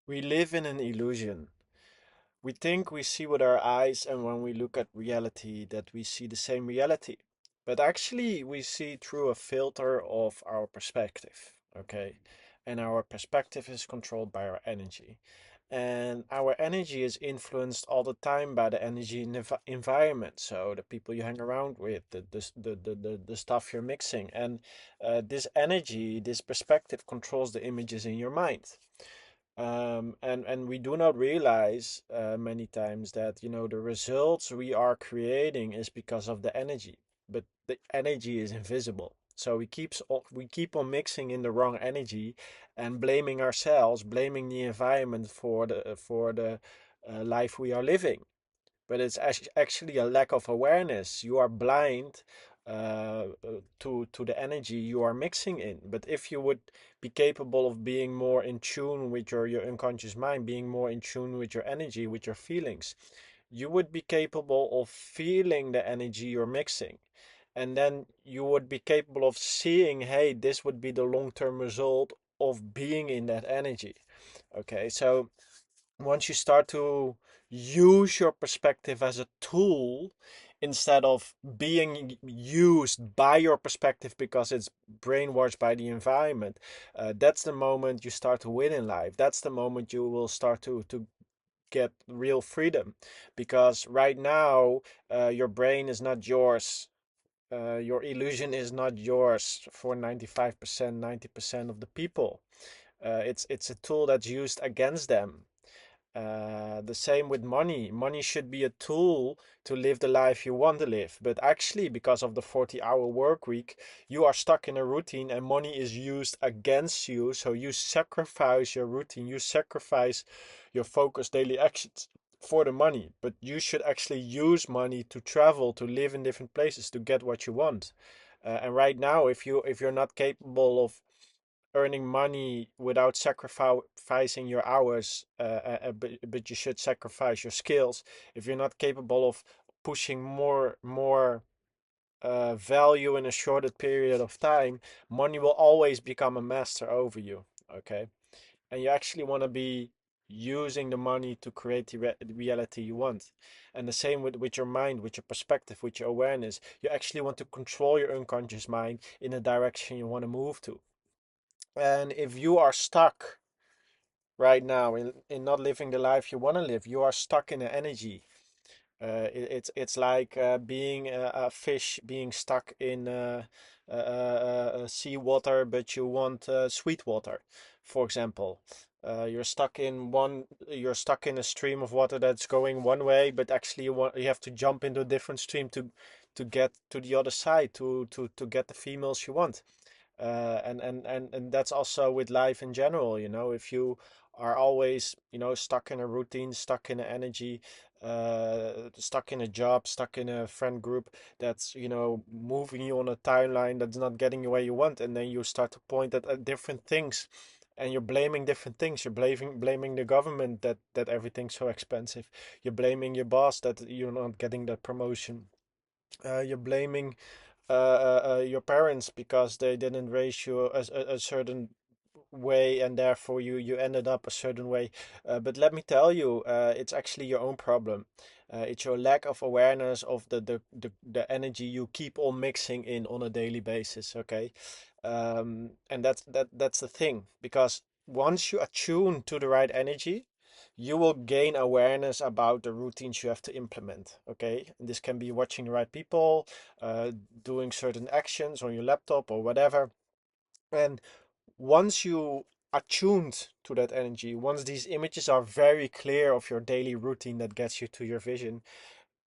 We live in an illusion. We think we see with our eyes, and when we look at reality, that we see the same reality. But actually, we see through a filter of our perspective, okay? And our perspective is controlled by our energy. And our energy is influenced all the time by the energy in the environment. So the people you hang around with, the stuff you're mixing. And this energy, this perspective controls the images in your mind. And we do not realize many times that the results we are creating is because of the energy, but the energy is invisible. So we keep on mixing in the wrong energy and blaming ourselves, blaming the environment for the life we are living. But it's actually a lack of awareness. You are blind to the energy you are mixing in. But if you would be capable of being more in tune with your unconscious mind, being more in tune with your energy, with your feelings, you would be capable of feeling the energy you're mixing. And then you would be capable of seeing, hey, this would be the long-term result of being in that energy. Okay, so once you start to use your perspective as a tool instead of being used by your perspective because it's brainwashed by the environment, that's the moment you start to win in life. That's the moment you will start to get real freedom, because right now your brain is not yours. Your illusion is not yours for 95%, 90% of the people. It's a tool that's used against them. The same with money. Money should be a tool to live the life you want to live. But actually, because of the 40-hour work week, you are stuck in a routine and money is used against you. So you sacrifice your routine, you sacrifice your focused daily actions for the money. But you should actually use money to travel, to live in different places, to get what you want. And right now, if you're not capable of earning money without sacrificing your hours, but you should sacrifice your skills. If you're not capable of pushing more value in a shorter period of time, money will always become a master over you. Okay, and you actually want to be using the money to create the reality you want. And the same with your mind, with your perspective, with your awareness. You actually want to control your unconscious mind in the direction you want to move to. And if you are stuck right now in not living the life you want to live, you are stuck in an energy. It's like being a fish being stuck in sea water, but you want sweet water, for example. You're stuck in a stream of water that's going one way, but actually you have to jump into a different stream to get to the other side to get the females you want. And that's also with life in general. If you are always stuck in a routine, stuck in an energy, stuck in a job, stuck in a friend group that's moving you on a timeline that's not getting you where you want, and then you start to point at different things, and you're blaming different things. You're blaming the government that everything's so expensive. You're blaming your boss that you're not getting that promotion. You're blaming your parents because they didn't raise you a certain way, and therefore you ended up a certain way. But let me tell you, it's actually your own problem. It's your lack of awareness of the energy you keep on mixing in on a daily basis. Okay, and that's the thing, because once you attune to the right energy, you will gain awareness about the routines you have to implement. Okay, and this can be watching the right people, uh, doing certain actions on your laptop or whatever. And once you are tuned to that energy, once these images are very clear of your daily routine that gets you to your vision,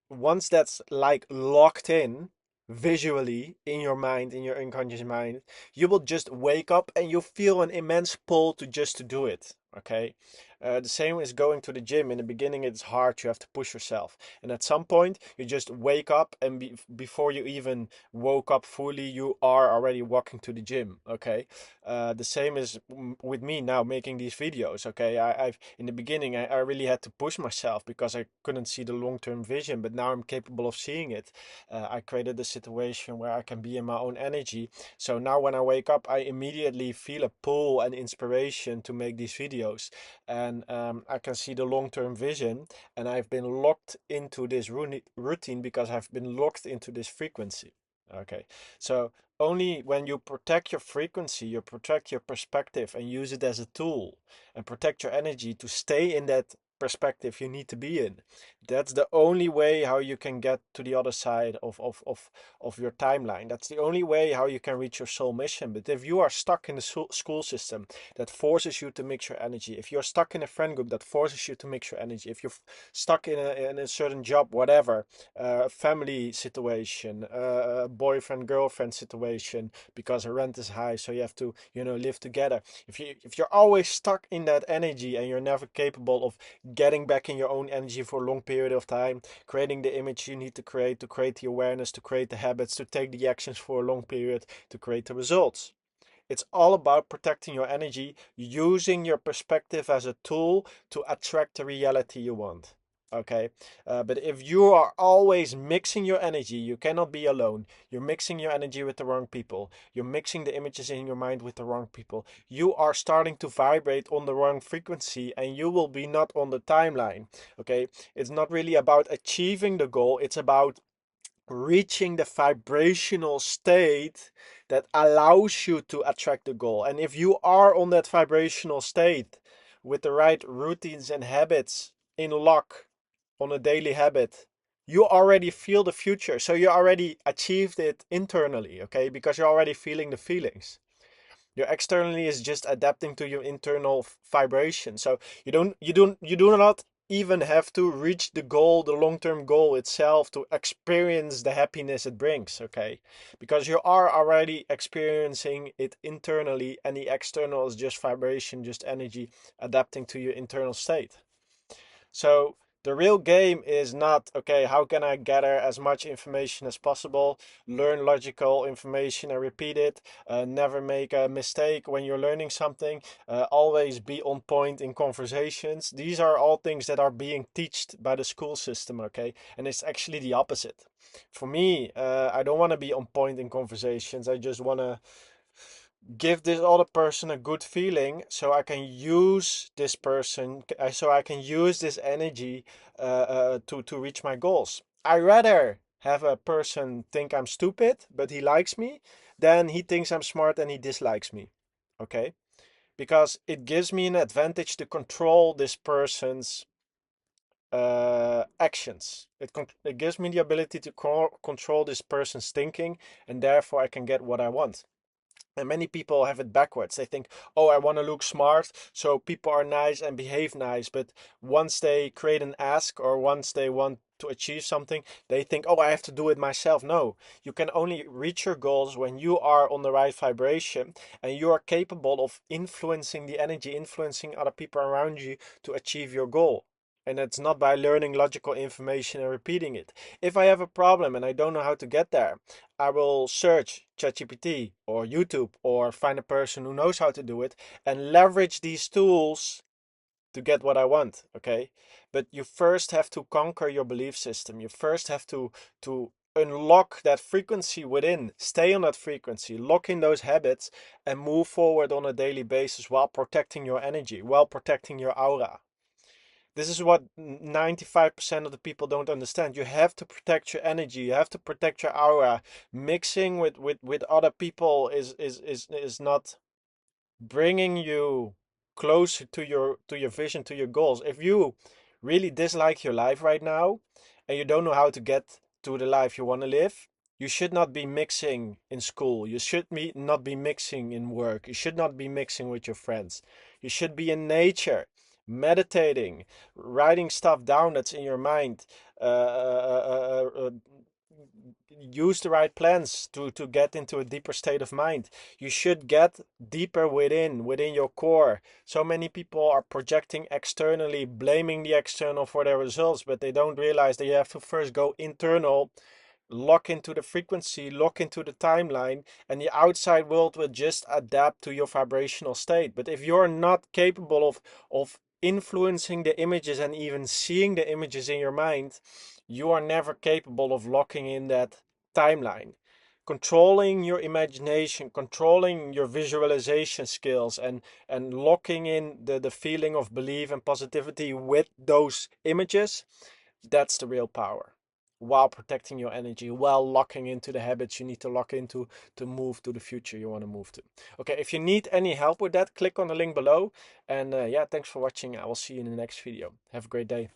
once that's like locked in visually in your mind, in your unconscious mind, you will just wake up and you feel an immense pull to just to do it. Okay. The same as going to the gym. In the beginning, it's hard. You have to push yourself. And at some point, you just wake up, and before you even woke up fully, you are already walking to the gym. Okay. The same is with me now making these videos. Okay. I've in the beginning, I really had to push myself because I couldn't see the long-term vision, but now I'm capable of seeing it. I created a situation where I can be in my own energy. So now when I wake up, I immediately feel a pull and inspiration to make these videos. and I can see the long-term vision, and I've been locked into this routine because I've been locked into this frequency. Okay, so only when you protect your frequency, you protect your perspective and use it as a tool and protect your energy to stay in that perspective you need to be in. That's the only way how you can get to the other side of your timeline. That's the only way how you can reach your soul mission. But if you are stuck in the school system that forces you to mix your energy, if you're stuck in a friend group that forces you to mix your energy, if you're stuck in a certain job, whatever, family situation, boyfriend girlfriend situation, because the rent is high, so you have to live together. If you're always stuck in that energy and you're never capable of getting back in your own energy for a long period of time, creating the image you need to create the awareness, to create the habits, to take the actions for a long period, to create the results. It's all about protecting your energy, using your perspective as a tool to attract the reality you want. Okay, but if you are always mixing your energy, you cannot be alone. You're mixing your energy with the wrong people. You're mixing the images in your mind with the wrong people. You are starting to vibrate on the wrong frequency and you will be not on the timeline. Okay, it's not really about achieving the goal, it's about reaching the vibrational state that allows you to attract the goal. And if you are on that vibrational state with the right routines and habits in lock on a daily habit, you already feel the future. So you already achieved it internally, okay? Because you're already feeling the feelings. Your externally is just adapting to your internal vibration. So you do not even have to reach the goal, the long-term goal itself, to experience the happiness it brings, okay? Because you are already experiencing it internally, and the external is just vibration, just energy adapting to your internal state. So the real game is not, okay, how can I gather as much information as possible, learn logical information and repeat it, never make a mistake when you're learning something, always be on point in conversations. These are all things that are being taught by the school system, okay? And it's actually the opposite. For me, I don't want to be on point in conversations. I just want to give this other person a good feeling so I can use this person, so I can use this energy to reach my goals. I rather have a person think I'm stupid, but he likes me, than he thinks I'm smart and he dislikes me. Okay? Because it gives me an advantage to control this person's actions. It gives me the ability to control this person's thinking, and therefore I can get what I want. And many people have it backwards. They think, oh, I want to look smart, so people are nice and behave nice. But once they create an ask or once they want to achieve something, they think, oh, I have to do it myself. No, you can only reach your goals when you are on the right vibration and you are capable of influencing the energy, influencing other people around you to achieve your goal. And it's not by learning logical information and repeating it. If I have a problem and I don't know how to get there, I will search ChatGPT or YouTube or find a person who knows how to do it and leverage these tools to get what I want, okay? But you first have to conquer your belief system. You first have to unlock that frequency within, stay on that frequency, lock in those habits and move forward on a daily basis while protecting your energy, while protecting your aura. This is what 95% of the people don't understand. You have to protect your energy. You have to protect your aura. Mixing with other people is not bringing you closer to your vision, to your goals. If you really dislike your life right now and you don't know how to get to the life you want to live, you should not be mixing in school. You should not be mixing in work. You should not be mixing with your friends. You should be in nature, meditating, writing stuff down that's in your mind. Use the right plans to get into a deeper state of mind. You should get deeper within your core. So many people are projecting externally, blaming the external for their results, but they don't realize that you have to first go internal, lock into the frequency, lock into the timeline, and the outside world will just adapt to your vibrational state. But if you're not capable of influencing the images and even seeing the images in your mind, you are never capable of locking in that timeline. controlling your imagination, controlling your visualization skills, and locking in the feeling of belief and positivity with those images, that's the real power. While protecting your energy, while locking into the habits you need to lock into to move to the future you want to move to. Okay, if you need any help with that, click on the link below. And yeah, thanks for watching. I will see you in the next video. Have a great day.